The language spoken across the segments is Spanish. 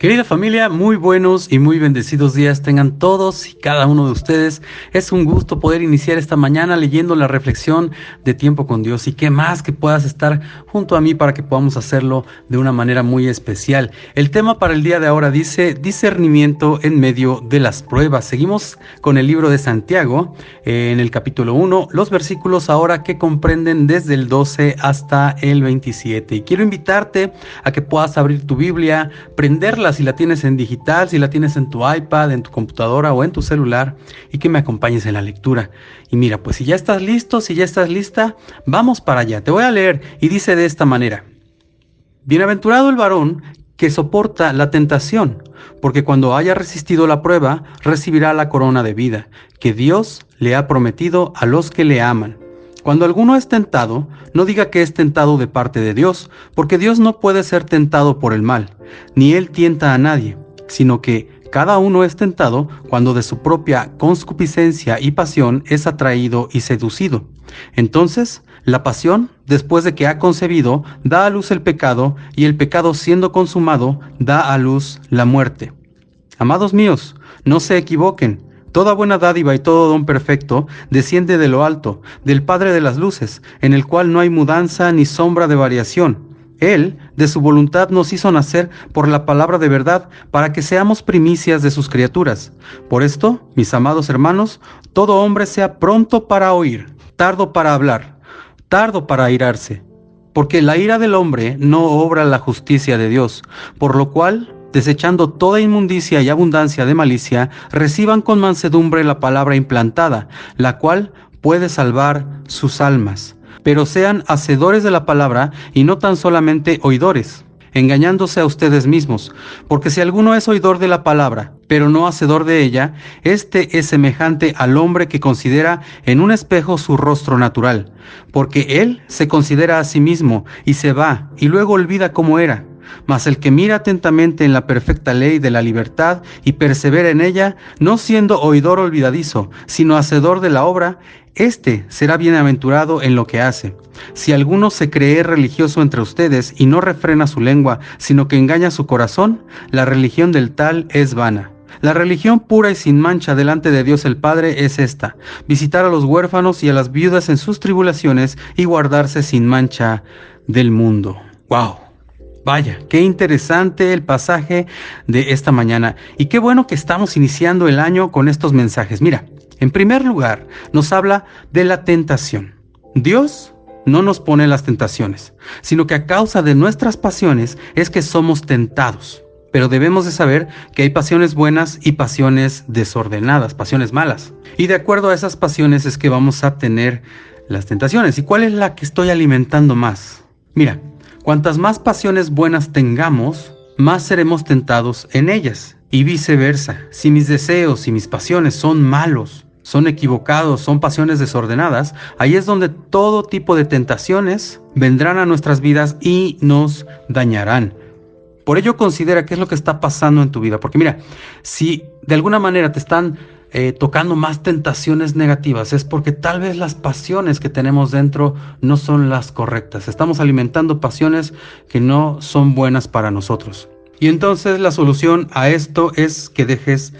Querida familia, muy buenos y muy bendecidos días tengan todos y cada uno de ustedes. Es un gusto poder iniciar esta mañana leyendo la reflexión de Tiempo con Dios, y qué más que puedas estar junto a mí para que podamos hacerlo de una manera muy especial. El tema para el día de ahora dice discernimiento en medio de las pruebas. Seguimos con el libro de Santiago en el capítulo 1, los versículos ahora que comprenden desde el 12 hasta el 27. Y quiero invitarte a que puedas abrir tu Biblia, prenderla si la tienes en digital, si la tienes en tu iPad, en tu computadora o en tu celular, y que me acompañes en la lectura. Y mira, pues si ya estás listo, si ya estás lista, vamos para allá. Te voy a leer y dice de esta manera: Bienaventurado el varón que soporta la tentación, porque cuando haya resistido la prueba, recibirá la corona de vida que Dios le ha prometido a los que le aman. Cuando alguno es tentado, no diga que es tentado de parte de Dios, porque Dios no puede ser tentado por el mal, ni Él tienta a nadie, sino que cada uno es tentado cuando de su propia concupiscencia y pasión es atraído y seducido. Entonces, la pasión, después de que ha concebido, da a luz el pecado, y el pecado, siendo consumado, da a luz la muerte. Amados míos, no se equivoquen. Toda buena dádiva y todo don perfecto desciende de lo alto, del Padre de las luces, en el cual no hay mudanza ni sombra de variación. Él, de su voluntad, nos hizo nacer por la palabra de verdad, para que seamos primicias de sus criaturas. Por esto, mis amados hermanos, todo hombre sea pronto para oír, tardo para hablar, tardo para airarse, porque la ira del hombre no obra la justicia de Dios, por lo cual, desechando toda inmundicia y abundancia de malicia, reciban con mansedumbre la palabra implantada, la cual puede salvar sus almas. Pero sean hacedores de la palabra y no tan solamente oidores, engañándose a ustedes mismos, porque si alguno es oidor de la palabra, pero no hacedor de ella, este es semejante al hombre que considera en un espejo su rostro natural, porque él se considera a sí mismo y se va y luego olvida cómo era. Mas el que mira atentamente en la perfecta ley de la libertad y persevera en ella, no siendo oidor olvidadizo, sino hacedor de la obra, éste será bienaventurado en lo que hace. Si alguno se cree religioso entre ustedes y no refrena su lengua, sino que engaña su corazón, la religión del tal es vana. La religión pura y sin mancha delante de Dios el Padre es esta: visitar a los huérfanos y a las viudas en sus tribulaciones y guardarse sin mancha del mundo. ¡Wow! Vaya, qué interesante el pasaje de esta mañana, y qué bueno que estamos iniciando el año con estos mensajes. Mira, en primer lugar, nos habla de la tentación. Dios no nos pone las tentaciones, sino que a causa de nuestras pasiones es que somos tentados. Pero debemos de saber que hay pasiones buenas y pasiones desordenadas, pasiones malas. Y de acuerdo a esas pasiones es que vamos a tener las tentaciones. ¿Y cuál es la que estoy alimentando más? Mira, cuantas más pasiones buenas tengamos, más seremos tentados en ellas. Y viceversa, si mis deseos y mis pasiones son malos, son equivocados, son pasiones desordenadas, ahí es donde todo tipo de tentaciones vendrán a nuestras vidas y nos dañarán. Por ello considera qué es lo que está pasando en tu vida, porque mira, si de alguna manera te están tocando más tentaciones negativas, es porque tal vez las pasiones que tenemos dentro no son las correctas. Estamos alimentando pasiones que no son buenas para nosotros. Y entonces la solución a esto es que dejes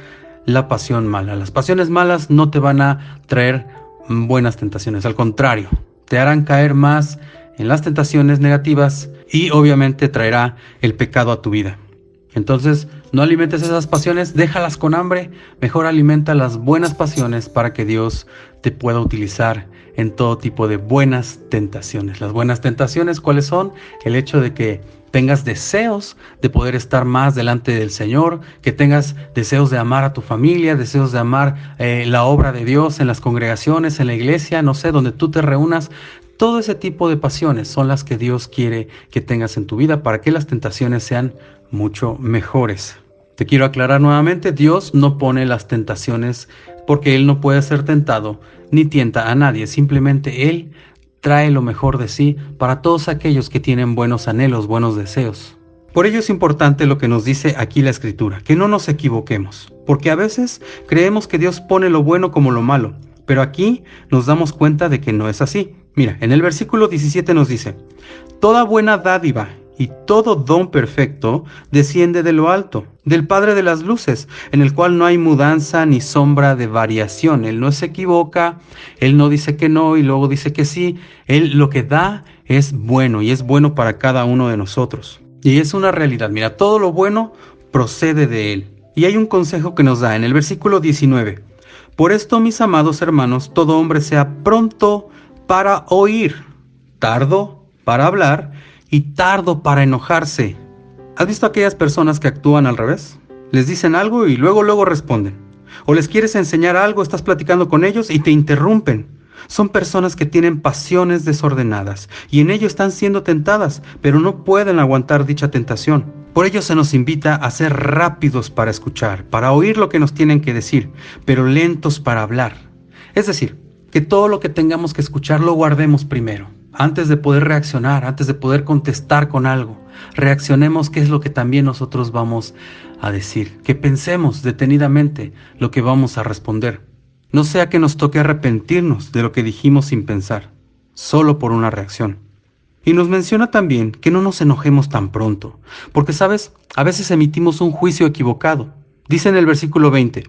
la pasión mala. Las pasiones malas no te van a traer buenas tentaciones, al contrario, te harán caer más en las tentaciones negativas y obviamente traerá el pecado a tu vida. Entonces, no alimentes esas pasiones, déjalas con hambre, mejor alimenta las buenas pasiones para que Dios te pueda utilizar en todo tipo de buenas tentaciones. Las buenas tentaciones, ¿cuáles son? El hecho de que tengas deseos de poder estar más delante del Señor, que tengas deseos de amar a tu familia, deseos de amar la obra de Dios en las congregaciones, en la iglesia, no sé, donde tú te reúnas. Todo ese tipo de pasiones son las que Dios quiere que tengas en tu vida para que las tentaciones sean mucho mejores. Te quiero aclarar nuevamente, Dios no pone las tentaciones porque Él no puede ser tentado ni tienta a nadie. Simplemente Él trae lo mejor de sí para todos aquellos que tienen buenos anhelos, buenos deseos. Por ello es importante lo que nos dice aquí la Escritura, que no nos equivoquemos, porque a veces creemos que Dios pone lo bueno como lo malo, pero aquí nos damos cuenta de que no es así. Mira, en el versículo 17 nos dice: toda buena dádiva Y todo don perfecto desciende de lo alto, del Padre de las luces, en el cual no hay mudanza ni sombra de variación. Él no se equivoca, Él no dice que no y luego dice que sí. Él lo que da es bueno y es bueno para cada uno de nosotros. Y es una realidad. Mira, todo lo bueno procede de Él. Y hay un consejo que nos da en el versículo 19. Por esto, mis amados hermanos, todo hombre sea pronto para oír, tardo para hablar y tardo para enojarse. ¿Has visto aquellas personas que actúan al revés? Les dicen algo y luego responden. O les quieres enseñar algo, estás platicando con ellos y te interrumpen. Son personas que tienen pasiones desordenadas y en ello están siendo tentadas, pero no pueden aguantar dicha tentación. Por ello se nos invita a ser rápidos para escuchar, para oír lo que nos tienen que decir, pero lentos para hablar. Es decir, que todo lo que tengamos que escuchar lo guardemos primero. Antes de poder reaccionar, antes de poder contestar con algo, reaccionemos qué es lo que también nosotros vamos a decir, que pensemos detenidamente lo que vamos a responder. No sea que nos toque arrepentirnos de lo que dijimos sin pensar, solo por una reacción. Y nos menciona también que no nos enojemos tan pronto, porque sabes, a veces emitimos un juicio equivocado. Dice en el versículo 20,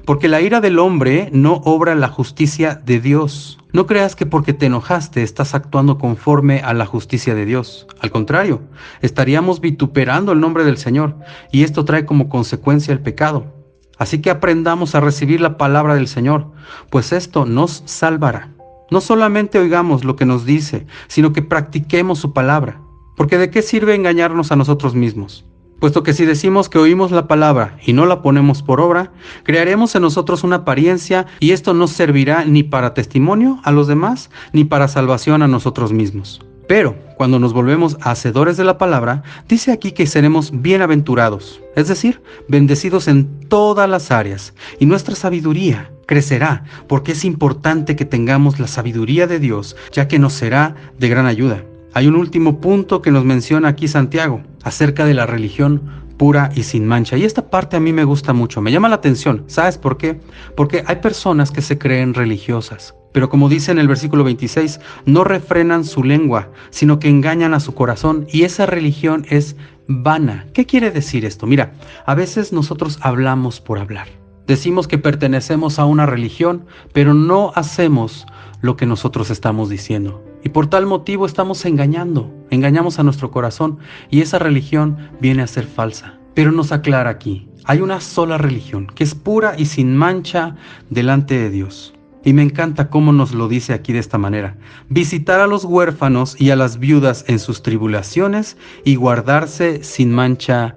porque la ira del hombre no obra la justicia de Dios. No creas que porque te enojaste estás actuando conforme a la justicia de Dios. Al contrario, estaríamos vituperando el nombre del Señor, y esto trae como consecuencia el pecado. Así que aprendamos a recibir la palabra del Señor, pues esto nos salvará. No solamente oigamos lo que nos dice, sino que practiquemos su palabra. Porque ¿de qué sirve engañarnos a nosotros mismos? Puesto que si decimos que oímos la palabra y no la ponemos por obra, crearemos en nosotros una apariencia y esto no servirá ni para testimonio a los demás, ni para salvación a nosotros mismos. Pero cuando nos volvemos hacedores de la palabra, dice aquí que seremos bienaventurados, es decir, bendecidos en todas las áreas, y nuestra sabiduría crecerá, porque es importante que tengamos la sabiduría de Dios, ya que nos será de gran ayuda. Hay un último punto que nos menciona aquí Santiago, acerca de la religión pura y sin mancha. Y esta parte a mí me gusta mucho, me llama la atención. ¿Sabes por qué? Porque hay personas que se creen religiosas, pero como dice en el versículo 26, no refrenan su lengua, sino que engañan a su corazón, y esa religión es vana. ¿Qué quiere decir esto? Mira, a veces nosotros hablamos por hablar. Decimos que pertenecemos a una religión, pero no hacemos lo que nosotros estamos diciendo. Y por tal motivo estamos engañamos a nuestro corazón y esa religión viene a ser falsa. Pero nos aclara aquí, hay una sola religión que es pura y sin mancha delante de Dios. Y me encanta cómo nos lo dice aquí de esta manera: visitar a los huérfanos y a las viudas en sus tribulaciones y guardarse sin mancha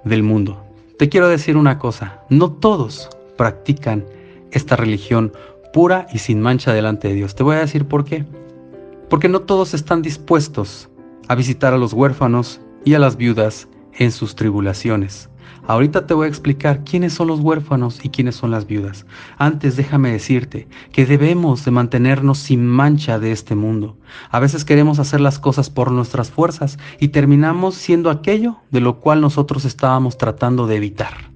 del mundo. Te quiero decir una cosa, no todos practican esta religión pura y sin mancha delante de Dios. Te voy a decir por qué. Porque no todos están dispuestos a visitar a los huérfanos y a las viudas en sus tribulaciones. Ahorita te voy a explicar quiénes son los huérfanos y quiénes son las viudas. Antes déjame decirte que debemos de mantenernos sin mancha de este mundo. A veces queremos hacer las cosas por nuestras fuerzas y terminamos siendo aquello de lo cual nosotros estábamos tratando de evitar.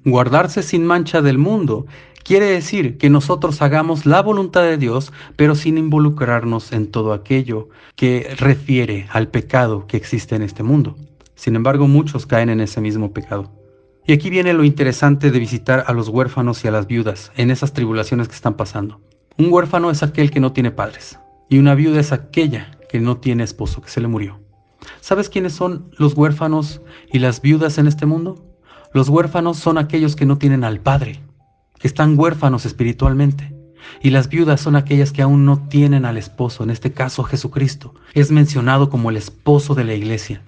Guardarse sin mancha del mundo quiere decir que nosotros hagamos la voluntad de Dios, pero sin involucrarnos en todo aquello que refiere al pecado que existe en este mundo. Sin embargo, muchos caen en ese mismo pecado. Y aquí viene lo interesante de visitar a los huérfanos y a las viudas en esas tribulaciones que están pasando. Un huérfano es aquel que no tiene padres, y una viuda es aquella que no tiene esposo, que se le murió. ¿Sabes quiénes son los huérfanos y las viudas en este mundo? Los huérfanos son aquellos que no tienen al padre, que están huérfanos espiritualmente. Y las viudas son aquellas que aún no tienen al esposo, en este caso Jesucristo. Es mencionado como el esposo de la iglesia.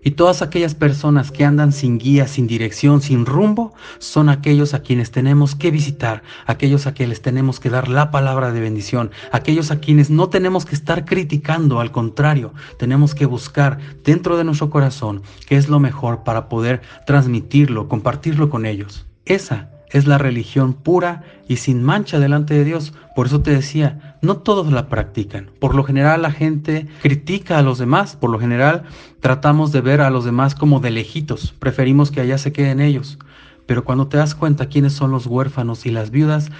Y todas aquellas personas que andan sin guía, sin dirección, sin rumbo, son aquellos a quienes tenemos que visitar, aquellos a quienes tenemos que dar la palabra de bendición, aquellos a quienes no tenemos que estar criticando, al contrario, tenemos que buscar dentro de nuestro corazón qué es lo mejor para poder transmitirlo, compartirlo con ellos. Esa es la religión pura y sin mancha delante de Dios. Por eso te decía, no todos la practican. Por lo general la gente critica a los demás. Por lo general tratamos de ver a los demás como de lejitos. Preferimos que allá se queden ellos. Pero cuando te das cuenta quiénes son los huérfanos y las viudas,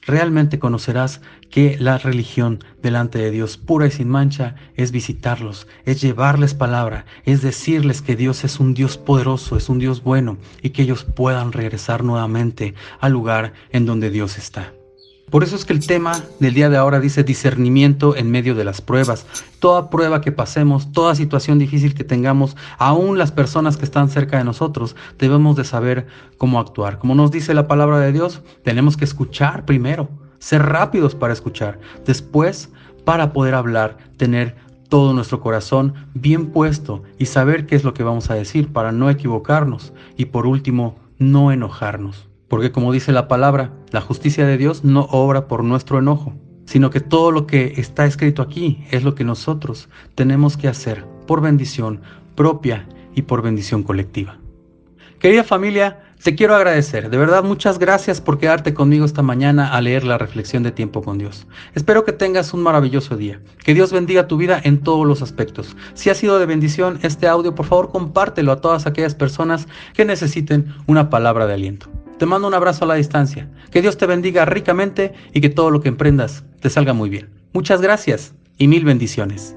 realmente conocerás que la religión delante de Dios pura y sin mancha es visitarlos, es llevarles palabra, es decirles que Dios es un Dios poderoso, es un Dios bueno y que ellos puedan regresar nuevamente al lugar en donde Dios está. Por eso es que el tema del día de ahora dice discernimiento en medio de las pruebas. Toda prueba que pasemos, toda situación difícil que tengamos, aún las personas que están cerca de nosotros, debemos de saber cómo actuar. Como nos dice la palabra de Dios, tenemos que escuchar primero, ser rápidos para escuchar. Después, para poder hablar, tener todo nuestro corazón bien puesto y saber qué es lo que vamos a decir para no equivocarnos. Y por último, no enojarnos. Porque como dice la palabra, la justicia de Dios no obra por nuestro enojo, sino que todo lo que está escrito aquí es lo que nosotros tenemos que hacer por bendición propia y por bendición colectiva. Querida familia, te quiero agradecer. De verdad, muchas gracias por quedarte conmigo esta mañana a leer la reflexión de Tiempo con Dios. Espero que tengas un maravilloso día. Que Dios bendiga tu vida en todos los aspectos. Si ha sido de bendición este audio, por favor compártelo a todas aquellas personas que necesiten una palabra de aliento. Te mando un abrazo a la distancia. Que Dios te bendiga ricamente y que todo lo que emprendas te salga muy bien. Muchas gracias y mil bendiciones.